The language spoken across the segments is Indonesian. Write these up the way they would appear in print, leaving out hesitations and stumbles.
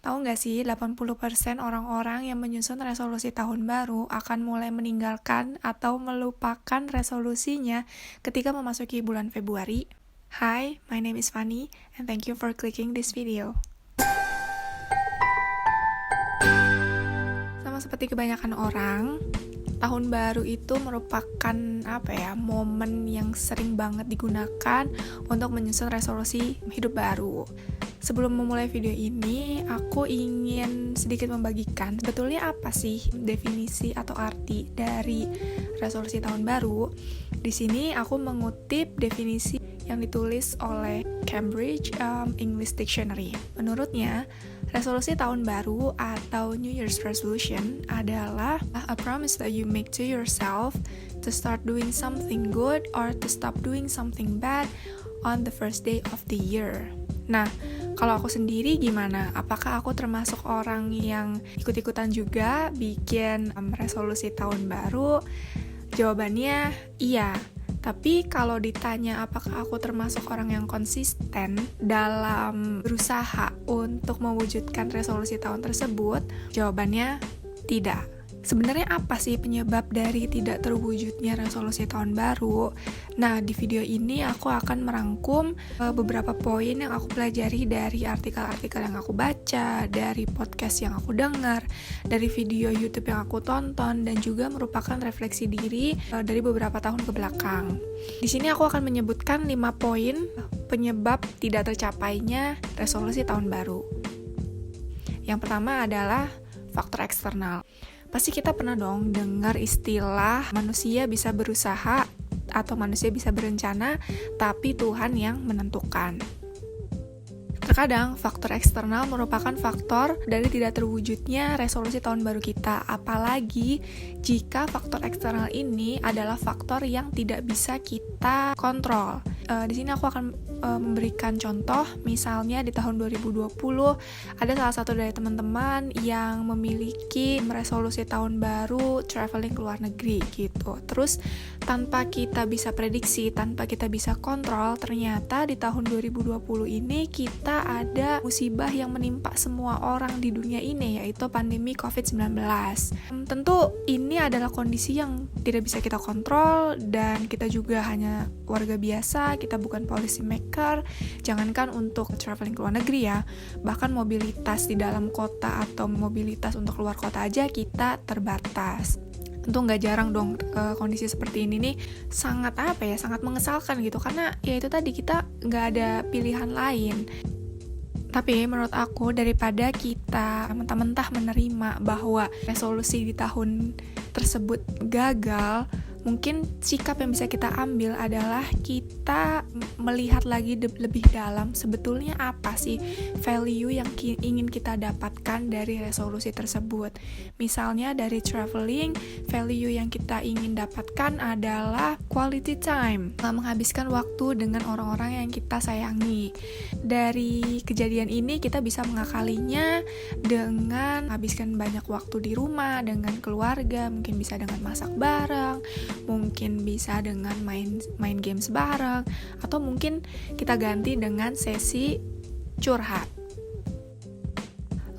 Tahu nggak sih, 80% orang-orang yang menyusun resolusi tahun baru akan mulai meninggalkan atau melupakan resolusinya ketika memasuki bulan Februari. Hi, my name is Fanny, and thank you for clicking this video. Sama seperti kebanyakan orang, tahun baru itu merupakan momen yang sering banget digunakan untuk menyusun resolusi hidup baru. Sebelum memulai video ini, aku ingin sedikit membagikan sebetulnya apa sih definisi atau arti dari resolusi tahun baru. Di sini aku mengutip definisi yang ditulis oleh Cambridge English Dictionary. Menurutnya, resolusi tahun baru atau New Year's Resolution adalah a promise that you make to yourself to start doing something good or to stop doing something bad on the first day of the year. Nah, kalau aku sendiri gimana? Apakah aku termasuk orang yang ikut-ikutan juga bikin resolusi tahun baru? Jawabannya iya. Tapi kalau ditanya apakah aku termasuk orang yang konsisten dalam berusaha untuk mewujudkan resolusi tahun tersebut, jawabannya tidak. Sebenarnya apa sih penyebab dari tidak terwujudnya resolusi tahun baru? Nah, di video ini aku akan merangkum beberapa poin yang aku pelajari dari artikel-artikel yang aku baca, dari podcast yang aku dengar, dari video YouTube yang aku tonton, dan juga merupakan refleksi diri dari beberapa tahun ke belakang. Di sini aku akan menyebutkan 5 poin penyebab tidak tercapainya resolusi tahun baru. Yang pertama adalah faktor eksternal. Pasti kita pernah dong dengar istilah manusia bisa berusaha atau manusia bisa berencana, tapi Tuhan yang menentukan. Terkadang faktor eksternal merupakan faktor dari tidak terwujudnya resolusi tahun baru kita, apalagi jika faktor eksternal ini adalah faktor yang tidak bisa kita kontrol. Di sini aku akan memberikan contoh, misalnya di tahun 2020 ada salah satu dari teman-teman yang memiliki resolusi tahun baru traveling ke luar negeri gitu. Terus tanpa kita bisa prediksi, tanpa kita bisa kontrol, ternyata di tahun 2020 ini kita ada musibah yang menimpa semua orang di dunia ini, yaitu pandemi COVID-19. Tentu ini adalah kondisi yang tidak bisa kita kontrol dan kita juga hanya warga biasa, kita bukan policy maker, jangankan untuk traveling ke luar negeri ya, bahkan mobilitas di dalam kota atau mobilitas untuk keluar kota aja kita terbatas. Tentu nggak jarang dong kondisi seperti ini nih sangat mengesalkan gitu, karena ya itu tadi kita nggak ada pilihan lain. Tapi menurut aku daripada kita mentah-mentah menerima bahwa resolusi di tahun tersebut gagal, mungkin sikap yang bisa kita ambil adalah kita melihat lagi lebih dalam sebetulnya apa sih value yang ingin kita dapatkan dari resolusi tersebut. Misalnya dari traveling, value yang kita ingin dapatkan adalah quality time, menghabiskan waktu dengan orang-orang yang kita sayangi. Dari kejadian ini kita bisa mengakalinya dengan menghabiskan banyak waktu di rumah dengan keluarga, mungkin bisa dengan masak bareng, mungkin bisa dengan main games bareng, atau mungkin kita ganti dengan sesi curhat.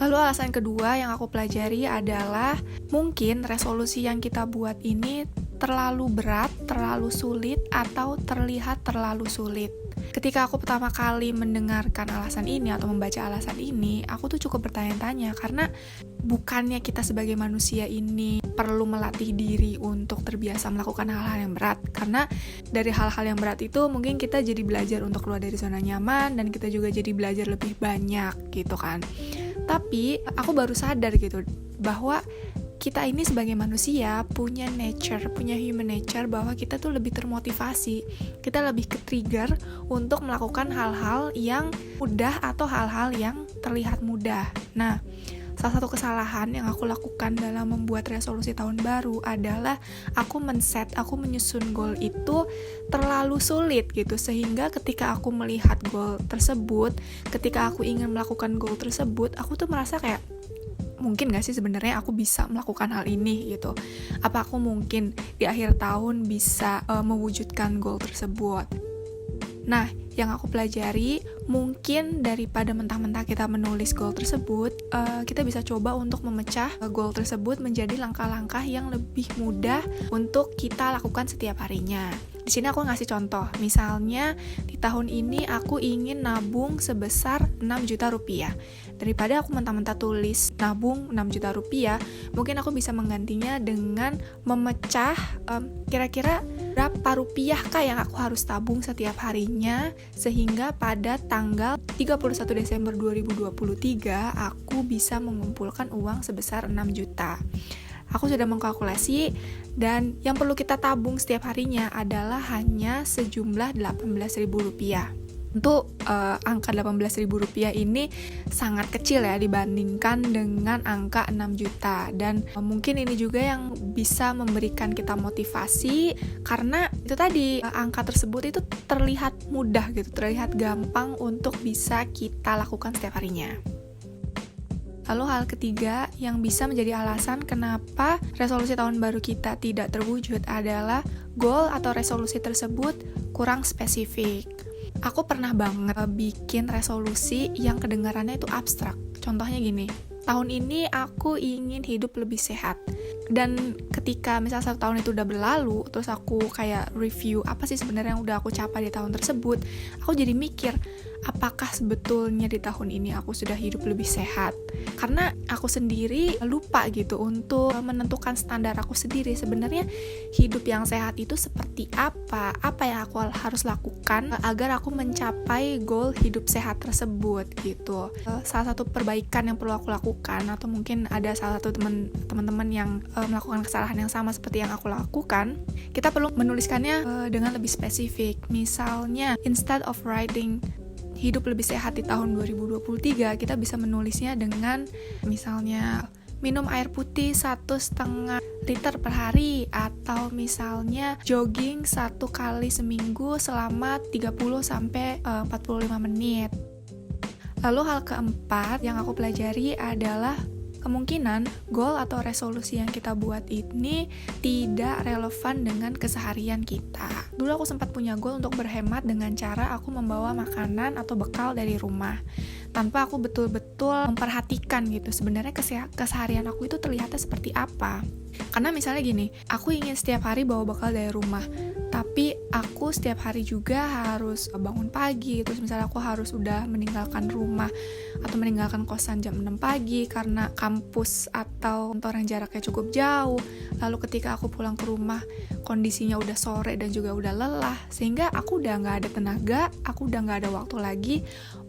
Lalu alasan kedua yang aku pelajari adalah mungkin resolusi yang kita buat ini terlalu berat, terlalu sulit, atau terlihat terlalu sulit. Ketika aku pertama kali mendengarkan alasan ini atau membaca alasan ini, aku tuh cukup bertanya-tanya, karena bukannya kita sebagai manusia ini perlu melatih diri untuk terbiasa melakukan hal-hal yang berat, karena dari hal-hal yang berat itu mungkin kita jadi belajar untuk keluar dari zona nyaman, dan kita juga jadi belajar lebih banyak gitu kan. Tapi aku baru sadar gitu bahwa kita ini sebagai manusia punya human nature bahwa kita tuh lebih termotivasi, kita lebih ke-trigger untuk melakukan hal-hal yang mudah atau hal-hal yang terlihat mudah. Nah, salah satu kesalahan yang aku lakukan dalam membuat resolusi tahun baru adalah aku menyusun goal itu terlalu sulit gitu, sehingga ketika aku melihat goal tersebut, ketika aku ingin melakukan goal tersebut, aku tuh merasa kayak, mungkin gak sih sebenarnya aku bisa melakukan hal ini gitu? Apa aku mungkin di akhir tahun bisa mewujudkan goal tersebut? Nah, yang aku pelajari, mungkin daripada mentah-mentah kita menulis goal tersebut, kita bisa coba untuk memecah goal tersebut menjadi langkah-langkah yang lebih mudah untuk kita lakukan setiap harinya. Di sini aku ngasih contoh, misalnya di tahun ini aku ingin nabung sebesar 6 juta rupiah. Daripada aku mentah-mentah tulis nabung 6 juta rupiah, mungkin aku bisa menggantinya dengan memecah kira-kira berapa rupiah kah yang aku harus tabung setiap harinya, sehingga pada tanggal 31 Desember 2023 aku bisa mengumpulkan uang sebesar 6 juta. Aku sudah mengkalkulasi, dan yang perlu kita tabung setiap harinya adalah hanya sejumlah Rp18.000. Untuk angka Rp18.000 ini sangat kecil ya dibandingkan dengan angka 6 juta. Dan mungkin ini juga yang bisa memberikan kita motivasi, karena itu tadi, angka tersebut itu terlihat mudah gitu, terlihat gampang untuk bisa kita lakukan setiap harinya. Lalu hal ketiga yang bisa menjadi alasan kenapa resolusi tahun baru kita tidak terwujud adalah goal atau resolusi tersebut kurang spesifik. Aku pernah banget bikin resolusi yang kedengarannya itu abstrak. Contohnya gini, tahun ini aku ingin hidup lebih sehat. Dan ketika misalnya 1 tahun itu udah berlalu, terus aku kayak review apa sih sebenarnya yang udah aku capai di tahun tersebut, aku jadi mikir, apakah sebetulnya di tahun ini aku sudah hidup lebih sehat? Karena aku sendiri lupa gitu untuk menentukan standar aku sendiri. Sebenarnya hidup yang sehat itu seperti apa? Apa yang aku harus lakukan agar aku mencapai goal hidup sehat tersebut gitu. Salah satu perbaikan yang perlu aku lakukan, atau mungkin ada salah satu teman-teman yang melakukan kesalahan yang sama seperti yang aku lakukan, kita perlu menuliskannya dengan lebih spesifik. Misalnya, instead of writing hidup lebih sehat di tahun 2023, kita bisa menulisnya dengan misalnya minum air putih 1,5 liter per hari, atau misalnya jogging 1 kali seminggu selama 30-45 menit. Lalu hal keempat yang aku pelajari adalah kemungkinan goal atau resolusi yang kita buat ini tidak relevan dengan keseharian kita. Dulu aku sempat punya goal untuk berhemat dengan cara aku membawa makanan atau bekal dari rumah, tanpa aku betul-betul memperhatikan gitu sebenarnya keseharian aku itu terlihatnya seperti apa. Karena misalnya gini, aku ingin setiap hari bawa bekal dari rumah, tapi aku setiap hari juga harus bangun pagi, terus misalnya aku harus udah meninggalkan rumah atau meninggalkan kosan jam 6 pagi karena kampus atau kantor yang jaraknya cukup jauh. Lalu ketika aku pulang ke rumah, kondisinya udah sore dan juga udah lelah, sehingga aku udah gak ada tenaga, aku udah gak ada waktu lagi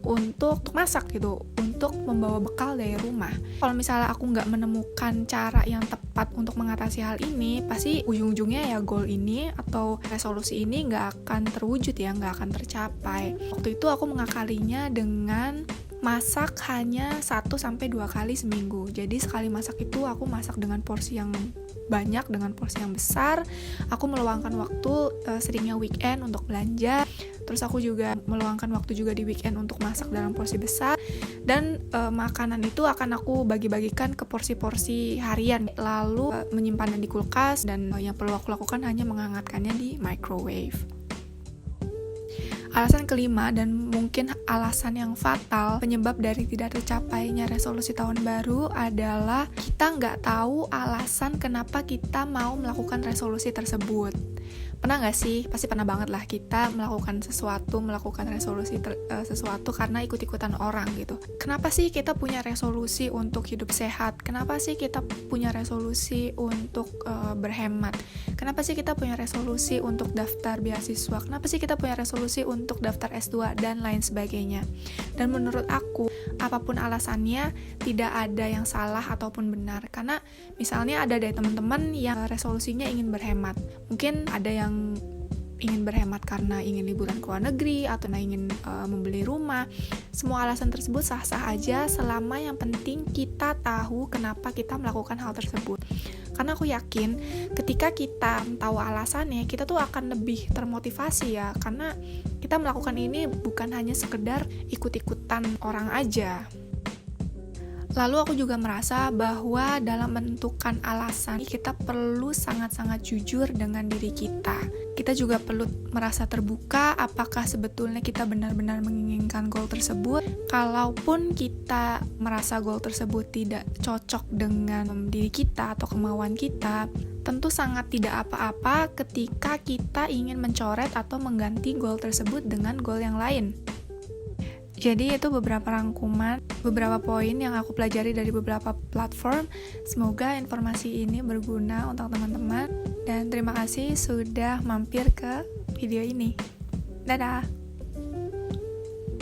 untuk masak gitu, untuk membawa bekal dari rumah. Kalau misalnya aku gak menemukan cara yang tepat untuk mengatasi hal ini, pasti ujung-ujungnya ya goal ini atau resolusi ini gak akan terwujud ya, gak akan tercapai. Waktu itu aku mengakalinya dengan masak hanya 1-2 kali seminggu. Jadi sekali masak itu aku masak dengan porsi yang banyak, dengan porsi yang besar. Aku meluangkan waktu seringnya weekend untuk belanja. Terus aku juga meluangkan waktu juga di weekend untuk masak dalam porsi besar. Dan makanan itu akan aku bagi-bagikan ke porsi-porsi harian. Lalu menyimpannya di kulkas, dan yang perlu aku lakukan hanya menghangatkannya di microwave. Alasan kelima, dan mungkin alasan yang fatal penyebab dari tidak tercapainya resolusi tahun baru adalah kita nggak tahu alasan kenapa kita mau melakukan resolusi tersebut. Pernah nggak sih? Pasti pernah banget lah kita melakukan resolusi sesuatu karena ikut-ikutan orang gitu. Kenapa sih kita punya resolusi untuk hidup sehat? Kenapa sih kita punya resolusi untuk berhemat? Kenapa sih kita punya resolusi untuk daftar beasiswa? Kenapa sih kita punya resolusi untuk daftar S2 dan lain sebagainya? Dan menurut aku, apapun alasannya, tidak ada yang salah ataupun benar. Karena misalnya ada dari teman-teman yang resolusinya ingin berhemat. Mungkin ada yang ingin berhemat karena ingin liburan ke luar negeri atau ingin membeli rumah. Semua alasan tersebut sah-sah aja selama yang penting kita tahu kenapa kita melakukan hal tersebut. Karena aku yakin ketika kita tahu alasannya, kita tuh akan lebih termotivasi ya, karena kita melakukan ini bukan hanya sekedar ikut-ikutan orang aja. Lalu aku juga merasa bahwa dalam menentukan alasan, kita perlu sangat-sangat jujur dengan diri kita. Kita juga perlu merasa terbuka apakah sebetulnya kita benar-benar menginginkan goal tersebut. Kalaupun kita merasa goal tersebut tidak cocok dengan diri kita atau kemauan kita, tentu sangat tidak apa-apa ketika kita ingin mencoret atau mengganti goal tersebut dengan goal yang lain. Jadi itu beberapa rangkuman, beberapa poin yang aku pelajari dari beberapa platform. Semoga informasi ini berguna untuk teman-teman. Dan terima kasih sudah mampir ke video ini. Dadah!